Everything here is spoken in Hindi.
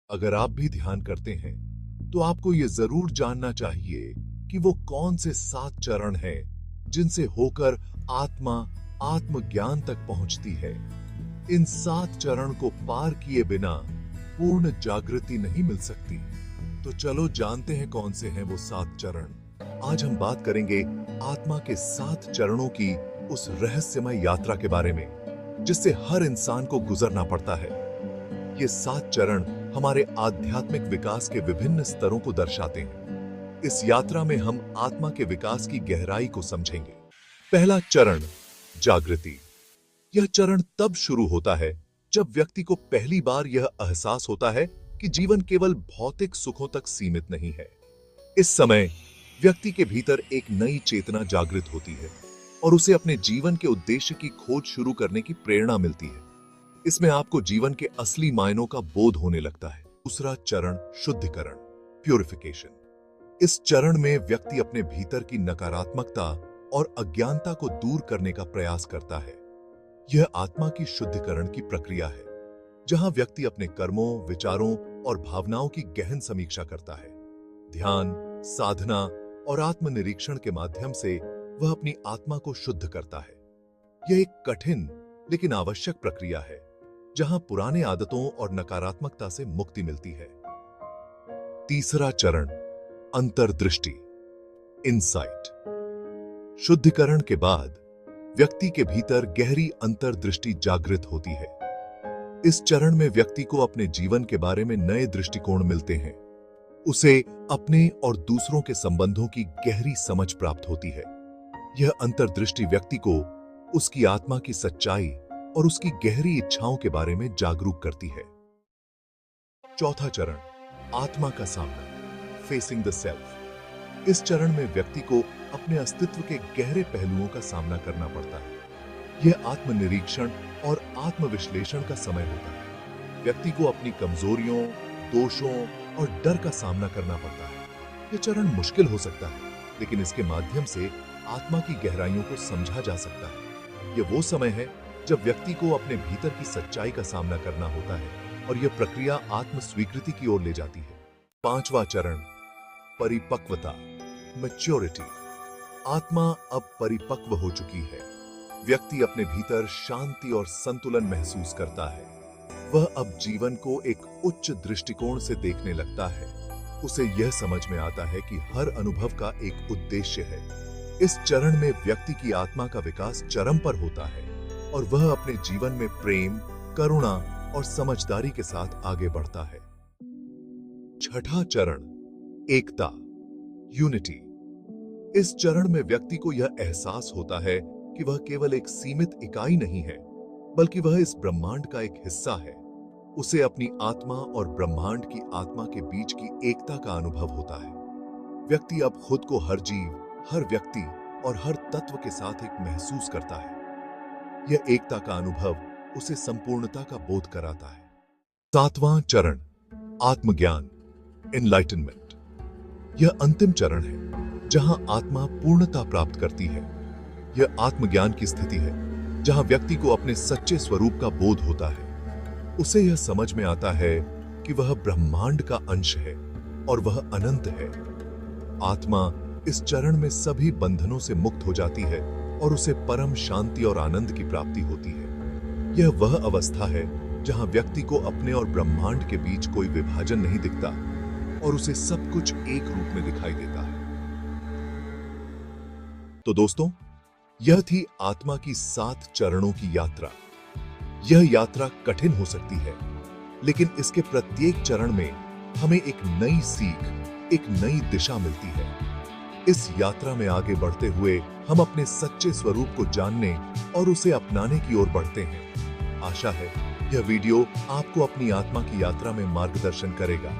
अगर आप भी ध्यान करते हैं तो आपको यह जरूर जानना चाहिए कि वो कौन से 7 चरण हैं जिनसे होकर आत्मा आत्मज्ञान तक पहुंचती है। इन 7 चरण को पार किए बिना पूर्ण जागृति नहीं मिल सकती। तो चलो जानते हैं कौन से हैं वो 7 चरण। आज हम बात करेंगे आत्मा के 7 चरणों की उस रहस्यमय यात्रा के बारे में जिससे हर इंसान को गुजरना पड़ता है। ये 7 चरण हमारे आध्यात्मिक विकास के विभिन्न स्तरों को दर्शाते हैं। इस यात्रा में हम आत्मा के विकास की गहराई को समझेंगे। पहला चरण, जागृति। यह चरण तब शुरू होता है जब व्यक्ति को पहली बार यह एहसास होता है कि जीवन केवल भौतिक सुखों तक सीमित नहीं है। इस समय व्यक्ति के भीतर एक नई चेतना जागृत होती है और उसे अपने जीवन के उद्देश्य की खोज शुरू करने की प्रेरणा मिलती है। इसमें आपको जीवन के असली मायनों का बोध होने लगता है। दूसरा चरण, शुद्धिकरण, प्यूरिफिकेशन। इस चरण में व्यक्ति अपने भीतर की नकारात्मकता और अज्ञानता को दूर करने का प्रयास करता है। यह आत्मा की शुद्धिकरण की प्रक्रिया है जहां व्यक्ति अपने कर्मों, विचारों और भावनाओं की गहन समीक्षा करता है। ध्यान, साधना और आत्मनिरीक्षण के माध्यम से वह अपनी आत्मा को शुद्ध करता है। यह एक कठिन लेकिन आवश्यक प्रक्रिया है जहां पुराने आदतों और नकारात्मकता से मुक्ति मिलती है। तीसरा चरण, अंतर्दृष्टि, इनसाइट। शुद्धिकरण के बाद व्यक्ति के भीतर गहरी अंतर्दृष्टि जागृत होती है। इस चरण में व्यक्ति को अपने जीवन के बारे में नए दृष्टिकोण मिलते हैं। उसे अपने और दूसरों के संबंधों की गहरी समझ प्राप्त होती है। यह अंतर्दृष्टि व्यक्ति को उसकी आत्मा की सच्चाई और उसकी गहरी इच्छाओं के बारे में जागरूक करती है। चौथा चरण, आत्मा का सामना, फेसिंग द सेल्फ। इस चरण में व्यक्ति को अपने अस्तित्व के गहरे पहलुओं का सामना करना पड़ता है। यह आत्मनिरीक्षण और आत्मविश्लेषण का समय होता है। व्यक्ति को अपनी कमजोरियों, दोषों और डर का सामना करना पड़ता है। यह चरण मुश्किल हो सकता है, लेकिन इसके माध्यम से आत्मा की गहराइयों को समझा जा सकता है। यह वो समय है जब व्यक्ति को अपने भीतर की सच्चाई का सामना करना होता है और यह प्रक्रिया आत्म स्वीकृति की ओर ले जाती है। पांचवा चरण, परिपक्वता, मैच्योरिटी। आत्मा अब परिपक्व हो चुकी है। व्यक्ति अपने भीतर शांति और संतुलन महसूस करता है। वह अब जीवन को एक उच्च दृष्टिकोण से देखने लगता है। उसे यह समझ में आता है कि हर अनुभव का एक उद्देश्य है। इस चरण में व्यक्ति की आत्मा का विकास चरम पर होता है और वह अपने जीवन में प्रेम, करुणा और समझदारी के साथ आगे बढ़ता है। छठा चरण, एकता, यूनिटी। इस चरण में व्यक्ति को यह एहसास होता है कि वह केवल एक सीमित इकाई नहीं है, बल्कि वह इस ब्रह्मांड का एक हिस्सा है। उसे अपनी आत्मा और ब्रह्मांड की आत्मा के बीच की एकता का अनुभव होता है। व्यक्ति अब खुद को हर जीव, हर व्यक्ति और हर तत्व के साथ एक महसूस करता है। यह एकता का अनुभव उसे संपूर्णता का बोध कराता है। सातवां चरण, आत्मज्ञान, एनलाइटनमेंट। यह अंतिम चरण है जहां आत्मा पूर्णता प्राप्त करती है। यह आत्मज्ञान की स्थिति है जहां व्यक्ति को अपने सच्चे स्वरूप का बोध होता है। उसे यह समझ में आता है कि वह ब्रह्मांड का अंश है और वह अनंत है। आत्मा इस चरण में सभी बंधनों से मुक्त हो जाती है और उसे परम शांति और आनंद की प्राप्ति होती है। यह वह अवस्था है जहां व्यक्ति को अपने और ब्रह्मांड के बीच कोई विभाजन नहीं दिखता और उसे सब कुछ एक रूप में दिखाई देता है। तो दोस्तों, यह थी आत्मा की 7 चरणों की यात्रा। यह यात्रा कठिन हो सकती है, लेकिन इसके प्रत्येक चरण में हमें एक नई सीख, एक नई दिशा मिलती है। इस यात्रा में आगे बढ़ते हुए हम अपने सच्चे स्वरूप को जानने और उसे अपनाने की ओर बढ़ते हैं। आशा है यह वीडियो आपको अपनी आत्मा की यात्रा में मार्गदर्शन करेगा।